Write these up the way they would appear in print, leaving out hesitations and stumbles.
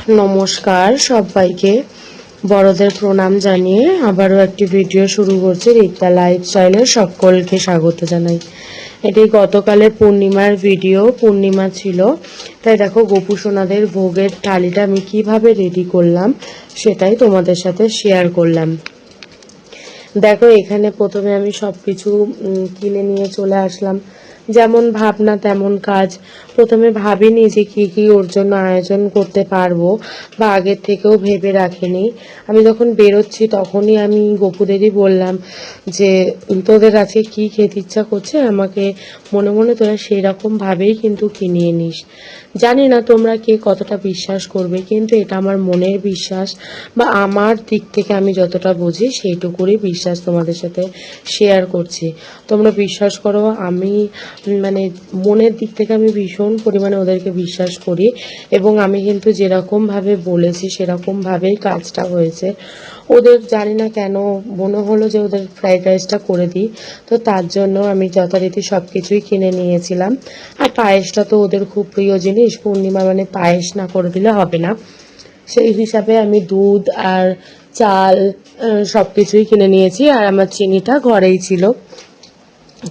নমস্কার সবাইকে, বড়দের প্রণাম জানিয়ে আবারও একটি ভিডিও শুরু করছি। রিক্তা লাইফস্টাইলে সকলকে স্বাগত জানাই। এটি গতকালের পূর্ণিমার ভিডিও, পূর্ণিমা ছিল তাই দেখো গোপু সোনাদের ভোগের থালিটা আমি কিভাবে রেডি করলাম সেটাই তোমাদের সাথে শেয়ার করলাম। দেখো এখানে প্রথমে আমি সব কিছু কিনে নিয়ে চলে আসলাম। যেমন ভাবনা তেমন কাজ। প্রথমে ভাবিনি যে কি কি ওর জন্য আয়োজন করতে পারবো বা আগের থেকেও ভেবে রাখিনি। আমি যখন বেরোচ্ছি তখনই আমি গোপুদেরই বললাম যে তোদের আজকে কি খেতে ইচ্ছা করছে, আমাকে মনে মনে তোরা সেই রকমভাবেই কিন্তু কিনিয়ে নিস। জানি না তোমরা কে কতটা বিশ্বাস করবে, কিন্তু এটা আমার মনের বিশ্বাস বা আমার দিক থেকে আমি যতটা বুঝি সেইটুকুরই বিশ্বাস তোমাদের সাথে শেয়ার করছি। তোমরা বিশ্বাস করো, আমি মানে মনের দিক থেকে আমি ভীষণ পরিমাণে ওদেরকে বিশ্বাস করি এবং আমি কিন্তু যেরকমভাবে বলেছি সেরকমভাবেই কাজটা হয়েছে। ওদের জানি না কেন মনে হলো যে ওদের ফ্রাইড রাইসটা করে দিই, তো তার জন্য আমি যথারীতি সব কিছুই কিনে নিয়েছিলাম। আর পায়েসটা তো ওদের খুব প্রিয় জিনিস, পূর্ণিমা মানে পায়েস না করে দিলে হবে না। সেই হিসাবে আমি দুধ আর চাল সব কিছুই কিনে নিয়েছি। আর আমার চিনিটা ঘরেই ছিল,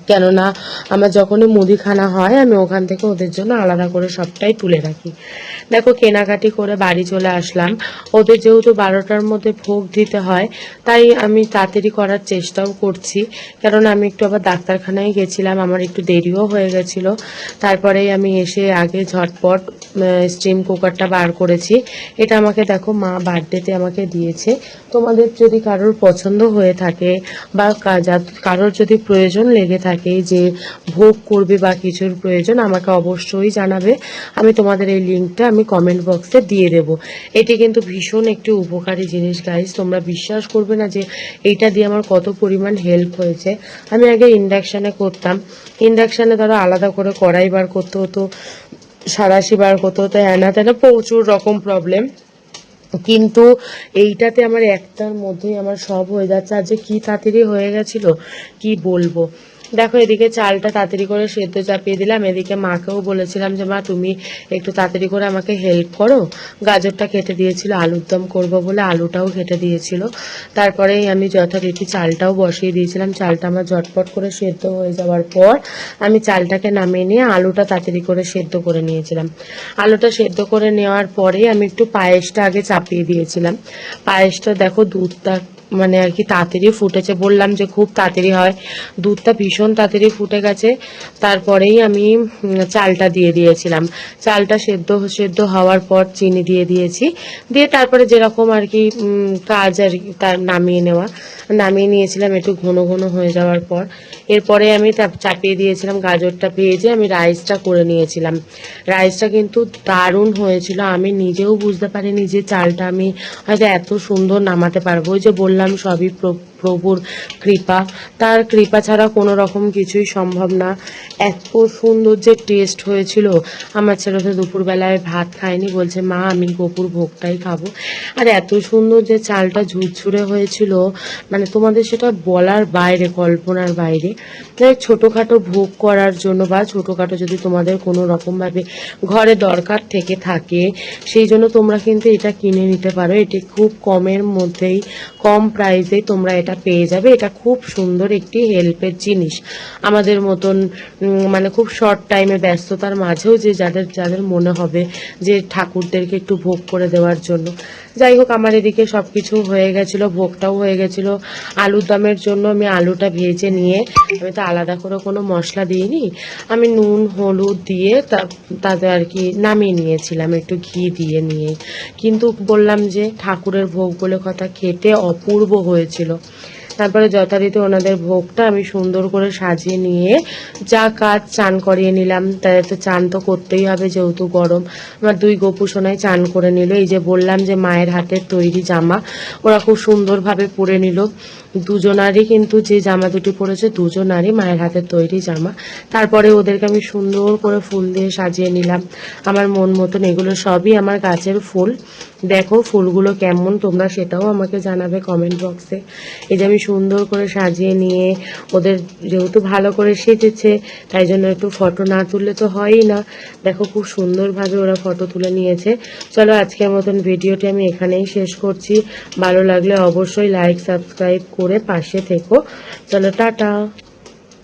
কেননা আমার যখনই মুদিখানা হয় আমি ওখান থেকে ওদের জন্য আলাদা করে সবটাই তুলে রাখি। দেখো কেনাকাটি করে বাড়ি চলে আসলাম। ওদের যেহেতু 12টার মধ্যে ভোগ দিতে হয় তাই আমি তাড়াতাড়ি করার চেষ্টাও করছি, কেননা আমি একটু আবার ডাক্তারখানায় গেছিলাম, আমার একটু দেরিও হয়ে গেছিলো। তারপরেই আমি এসে আগে ঝটপট স্টিম কুকারটা বার করেছি। এটা আমাকে দেখো মা বার্থডেতে আমাকে দিয়েছে। তোমাদের যদি কারোর পছন্দ হয়ে থাকে বা কারোর যদি প্রয়োজন লেগে থাকে যে ভোগ করবে বা কিছুর প্রয়োজন, আমাকে অবশ্যই জানাবে। আমি তোমাদের এই লিঙ্কটা আমি কমেন্ট বক্সে দিয়ে দেব। এটি কিন্তু ভীষণ একটি উপকারী জিনিস গাইস, তোমরা বিশ্বাস করবে না যে এইটা দিয়ে আমার কত পরিমাণ হেল্প হয়েছে। আমি আগে ইন্ডাকশানে করতাম, ইন্ডাকশানে ধরো আলাদা করে কড়াই বার করতে হতো, সাঁড়াশি বার করতে হতো, হ্যানা ত্যানা প্রচুর রকম প্রবলেম। কিন্তু এইটাতে আমার একটার মধ্যেই আমার সব হয়ে যাচ্ছে। আর যে কি তাড়াতাড়ি হয়ে গেছিল কি বলবো। দেখো এদিকে চালটা তাড়াতাড়ি করে সেদ্ধ চাপিয়ে দিলাম, এদিকে মাকেও বলেছিলাম যে মা তুমি একটু তাড়াতাড়ি করে আমাকে হেল্প করো। গাজরটা কেটে দিয়েছিল আলুর দম করবো বলে, আলুটাও কেটে দিয়েছিল। তারপরেই আমি যথারীতি চালটাও বসিয়ে দিয়েছিলাম। চালটা আমার ঝটপট করে সেদ্ধ হয়ে যাওয়ার পর আমি চালটাকে নামিয়ে নিয়ে আলুটা তাড়াতাড়ি করে সেদ্ধ করে নিয়েছিলাম। আলুটা সেদ্ধ করে নেওয়ার পরে আমি একটু পায়েসটা আগে চাপিয়ে দিয়েছিলাম। পায়েসটা দেখো দুধটা মানে আর কি তাড়াতাড়ি ফুটেছে, বললাম যে খুব তাড়াতাড়ি হয়, দুধটা ভীষণ তাড়াতাড়ি ফুটে গেছে। তারপরেই আমি চালটা দিয়ে দিয়েছিলাম। চালটা সেদ্ধ হওয়ার পর চিনি দিয়ে দিয়েছি, দিয়ে তারপরে যেরকম আর কি কাজ আর কি তার নামিয়ে নিয়েছিলাম একটু ঘন ঘন হয়ে যাওয়ার পর। এরপরে আমি চাপিয়ে দিয়েছিলাম গাজরটা, ভেজে আমি রাইসটা করে নিয়েছিলাম। রাইসটা কিন্তু দারুণ হয়েছিল, আমি নিজেও বুঝতে পারিনি যে চালটা আমি হয়তো এত সুন্দর নামাতে পারবো। ওই যে বললাম সবই প্রভুর কৃপা, তার কৃপা ছাড়া কোনো রকম কিছুই সম্ভব না। এত সুন্দর যে টেস্ট হয়েছিল। আমার ছেলে তো দুপুরবেলায় ভাত খায়নি, বলছে মা আমি গোপুর ভোগটাই খাবো। আর এত সুন্দর যে চালটা ঝুরঝুরে হয়েছিল, মানে তোমাদের সেটা বলার বাইরে, কল্পনার বাইরে। তাই ছোটোখাটো ভোগ করার জন্য বা ছোটোখাটো যদি তোমাদের কোনো রকমভাবে ঘরে দরকার থেকে থাকে, সেই জন্য তোমরা কিন্তু এটা কিনে নিতে পারো। এটি খুব কমের মধ্যেই, কম প্রাইসে তোমরা এটা পেয়ে যাবে। এটা খুব সুন্দর একটি হেল্পের জিনিস আমাদের মতন মানে খুব শর্ট টাইমে ব্যস্ততার মাঝেও যে যাদের মনে হবে যে ঠাকুরদেরকে একটু ভোগ করে দেওয়ার জন্য। যাই হোক আমার এদিকে সব কিছু হয়ে গেছিলো, ভোগটাও হয়ে গেছিলো। আলুর দমের জন্য আমি আলুটা ভেজে নিয়ে, আমি তো আলাদা করে কোনো মশলা দিইনি, আমি নুন হলুদ দিয়ে তাতে আর কি নামিয়ে নিয়েছিলাম একটু ঘি দিয়ে নিয়ে। কিন্তু বললাম যে ঠাকুরের ভোগ বলে কথা, খেতে অপূর্ব হয়েছিল। তারপরে যথারীতি ওনাদের ভোগটা আমি সুন্দর করে সাজিয়ে নিয়ে যা কাজ চান করিয়ে নিলাম। তাদের তো চান তো করতেই হবে যেহেতু গরম। আমার দুই গোপু সোনাই চান করে নিল। এই যে বললাম যে মায়ের হাতের তৈরি জামা ওরা খুব সুন্দরভাবে পরে নিল। দুজনারই কিন্তু যে জামা দুটি পরেছে দুজনারই মায়ের হাতের তৈরি জামা। তারপরে ওদেরকে আমি সুন্দর করে ফুল দিয়ে সাজিয়ে নিলাম আমার মন মতন। এগুলো সবই আমার গাছের ফুল। দেখো ফুলগুলো কেমন তোমরা সেটাও আমাকে জানাবে কমেন্ট বক্সে। এই যে আমি সুন্দর করে সাজিয়ে নিয়ে ওদের যেহেতু ভালো করে সেজেছে তাই জন্য একটু ফটো না তুললে তো হয়ই না। দেখো খুব সুন্দরভাবে ওরা ফটো তুলে নিয়েছে। চলো আজকের মতন ভিডিওটি আমি এখানেই শেষ করছি। ভালো লাগলে অবশ্যই লাইক সাবস্ক্রাইব করে পাশে থেকো। চলো টাটা।